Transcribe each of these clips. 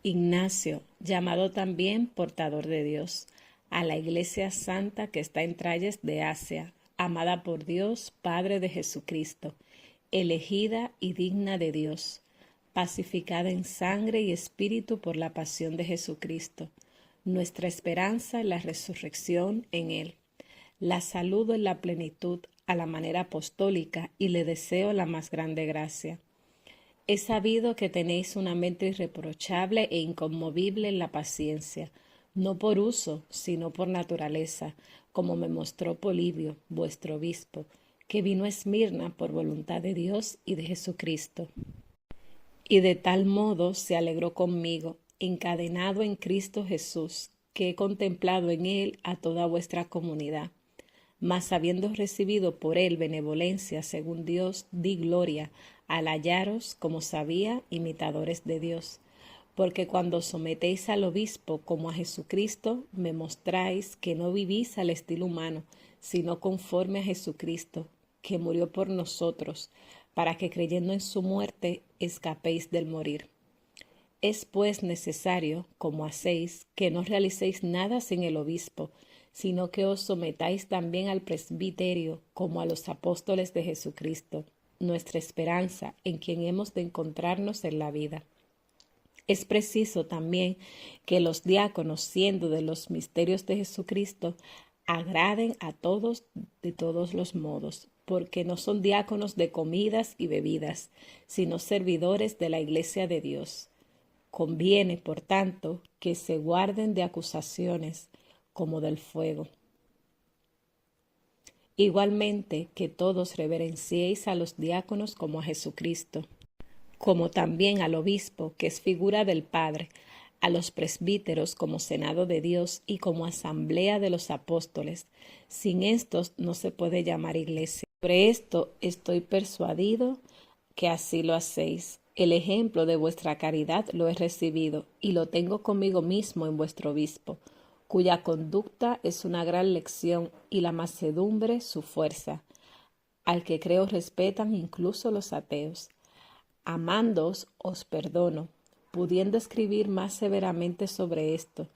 Ignacio, llamado también portador de Dios, a la Iglesia Santa que está en Tralles de Asia, amada por Dios, Padre de Jesucristo, elegida y digna de Dios, pacificada en sangre y espíritu por la pasión de Jesucristo, nuestra esperanza en la resurrección en Él. La saludo en la plenitud a la manera apostólica y le deseo la más grande gracia. He sabido que tenéis una mente irreprochable e inconmovible en la paciencia, no por uso, sino por naturaleza, como me mostró Polibio, vuestro obispo, que vino a Esmirna por voluntad de Dios y de Jesucristo. Y de tal modo se alegró conmigo, encadenado en Cristo Jesús, que he contemplado en Él a toda vuestra comunidad. Mas habiendo recibido por Él benevolencia según Dios, di gloria al hallaros, como sabía, imitadores de Dios. Porque cuando sometéis al obispo como a Jesucristo, me mostráis que no vivís al estilo humano, sino conforme a Jesucristo, que murió por nosotros, para que creyendo en su muerte escapéis del morir. Es pues necesario, como hacéis, que no realicéis nada sin el obispo, sino que os sometáis también al presbiterio, como a los apóstoles de Jesucristo, nuestra esperanza, en quien hemos de encontrarnos en la vida. Es preciso también que los diáconos, siendo de los misterios de Jesucristo, agraden a todos de todos los modos, porque no son diáconos de comidas y bebidas, sino servidores de la Iglesia de Dios. Conviene, por tanto, que se guarden de acusaciones como del fuego. Igualmente, que todos reverenciéis a los diáconos como a Jesucristo, como también al obispo, que es figura del Padre, a los presbíteros como senado de Dios y como asamblea de los apóstoles. Sin estos no se puede llamar iglesia. Sobre esto estoy persuadido que así lo hacéis. El ejemplo de vuestra caridad lo he recibido y lo tengo conmigo mismo en vuestro obispo, cuya conducta es una gran lección y la mansedumbre su fuerza, al que creo respetan incluso los ateos. Amándoos os perdono, pudiendo escribir más severamente sobre esto.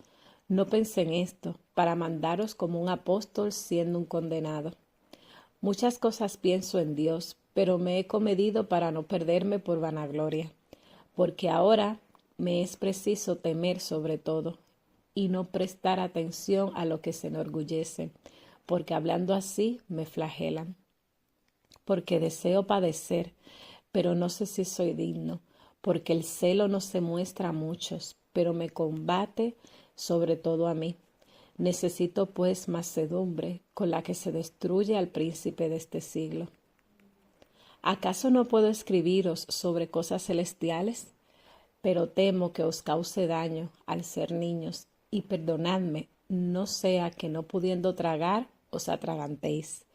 No pensé en esto, para mandaros como un apóstol siendo un condenado. Muchas cosas pienso en Dios, pero me he comedido para no perderme por vanagloria, porque ahora me es preciso temer sobre todo, y no prestar atención a lo que se enorgullece, porque hablando así me flagelan. Porque deseo padecer, pero no sé si soy digno, porque el celo no se muestra a muchos, pero me combate sobre todo a mí. Necesito pues mansedumbre, con la que se destruye al príncipe de este siglo. ¿Acaso no puedo escribiros sobre cosas celestiales? Pero temo que os cause daño al ser niños, y perdonadme, no sea que no pudiendo tragar, os atragantéis.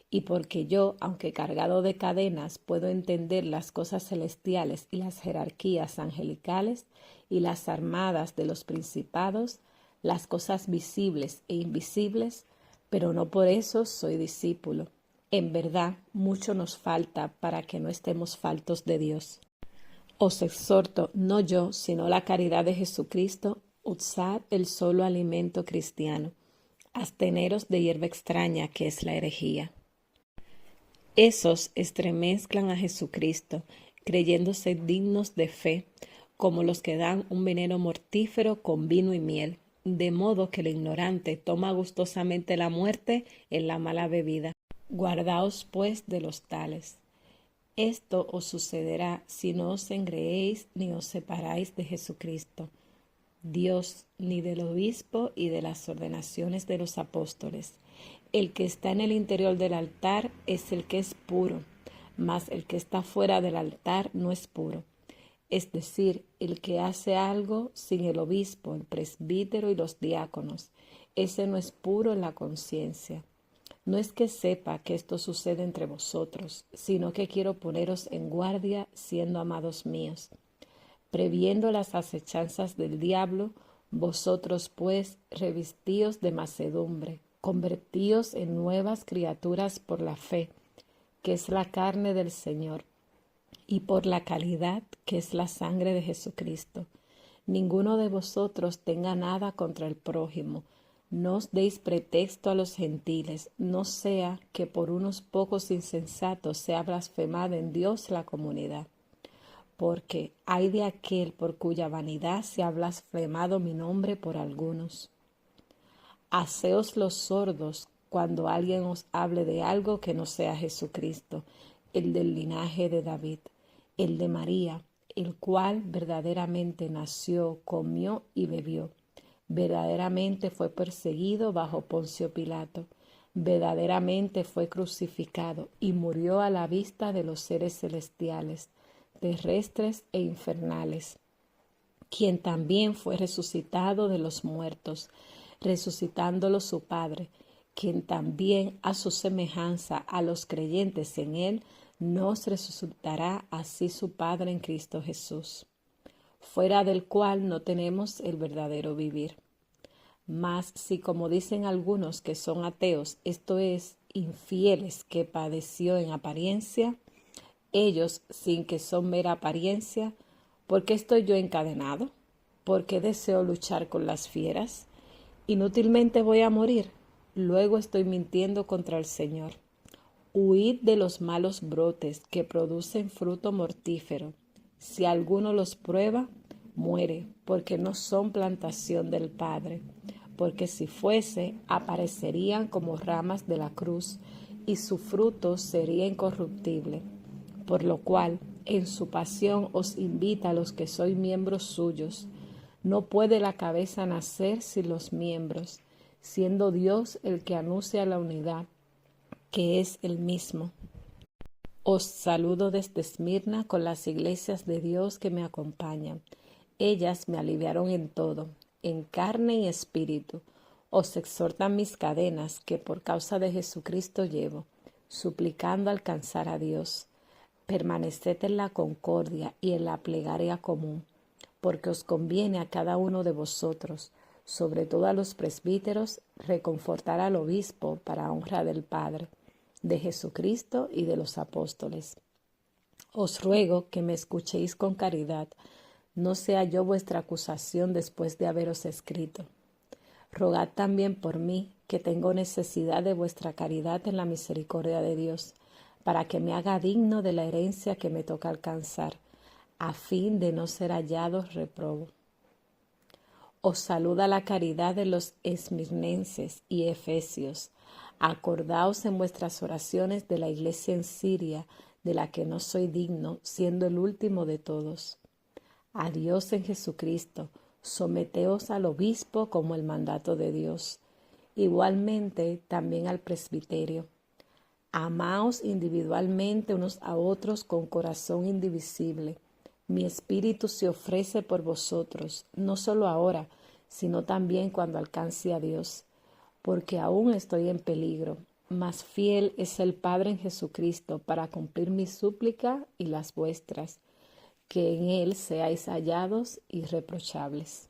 Y porque yo, aunque cargado de cadenas, puedo entender las cosas celestiales y las jerarquías angelicales y las armadas de los principados, las cosas visibles e invisibles, pero no por eso soy discípulo. En verdad, mucho nos falta para que no estemos faltos de Dios. Os exhorto, no yo, sino la caridad de Jesucristo, usad el solo alimento cristiano, absteneros de hierba extraña que es la herejía. Esos estremezclan a Jesucristo, creyéndose dignos de fe, como los que dan un veneno mortífero con vino y miel, de modo que el ignorante toma gustosamente la muerte en la mala bebida. Guardaos pues de los tales. Esto os sucederá si no os engreéis ni os separáis de Jesucristo, Dios, ni del obispo y de las ordenaciones de los apóstoles. El que está en el interior del altar es el que es puro, mas el que está fuera del altar no es puro. Es decir, el que hace algo sin el obispo, el presbítero y los diáconos, ese no es puro en la conciencia. No es que sepa que esto sucede entre vosotros, sino que quiero poneros en guardia siendo amados míos. Previendo las acechanzas del diablo, vosotros pues revestíos de mansedumbre, convertíos en nuevas criaturas por la fe, que es la carne del Señor, y por la caridad, que es la sangre de Jesucristo. Ninguno de vosotros tenga nada contra el prójimo. No os deis pretexto a los gentiles, no sea que por unos pocos insensatos sea blasfemada en Dios la comunidad. Porque hay de aquel por cuya vanidad se ha blasfemado mi nombre por algunos. Haceos los sordos cuando alguien os hable de algo que no sea Jesucristo, el del linaje de David, el de María, el cual verdaderamente nació, comió y bebió. Verdaderamente fue perseguido bajo Poncio Pilato. Verdaderamente fue crucificado y murió a la vista de los seres celestiales, terrestres e infernales, quien también fue resucitado de los muertos, resucitándolo su Padre, quien también a su semejanza a los creyentes en él nos resucitará así su Padre en Cristo Jesús, fuera del cual no tenemos el verdadero vivir. Mas si, como dicen algunos que son ateos, esto es, infieles, que padeció en apariencia, ellos, sin que son mera apariencia, ¿por qué estoy yo encadenado? ¿Por qué deseo luchar con las fieras? Inútilmente voy a morir. Luego estoy mintiendo contra el Señor. Huid de los malos brotes que producen fruto mortífero. Si alguno los prueba, muere, porque no son plantación del Padre. Porque si fuese, aparecerían como ramas de la cruz, y su fruto sería incorruptible. Por lo cual, en su pasión os invita a los que sois miembros suyos. No puede la cabeza nacer sin los miembros, siendo Dios el que anuncia la unidad, que es el mismo. Os saludo desde Esmirna con las iglesias de Dios que me acompañan. Ellas me aliviaron en todo, en carne y espíritu. Os exhortan mis cadenas, que por causa de Jesucristo llevo, suplicando alcanzar a Dios. Permaneced en la concordia y en la plegaria común, porque os conviene a cada uno de vosotros, sobre todo a los presbíteros, reconfortar al obispo para honra del Padre, de Jesucristo y de los apóstoles. Os ruego que me escuchéis con caridad, no sea yo vuestra acusación después de haberos escrito. Rogad también por mí, que tengo necesidad de vuestra caridad en la misericordia de Dios, para que me haga digno de la herencia que me toca alcanzar, a fin de no ser hallado reprobo. Os saluda la caridad de los esmirnenses y efesios. Acordaos en vuestras oraciones de la iglesia en Siria, de la que no soy digno, siendo el último de todos. A Dios en Jesucristo, someteos al obispo como el mandato de Dios. Igualmente también al presbiterio. Amaos individualmente unos a otros con corazón indivisible. Mi espíritu se ofrece por vosotros, no solo ahora, sino también cuando alcance a Dios, porque aún estoy en peligro, mas fiel es el Padre en Jesucristo para cumplir mi súplica y las vuestras, que en Él seáis hallados irreprochables.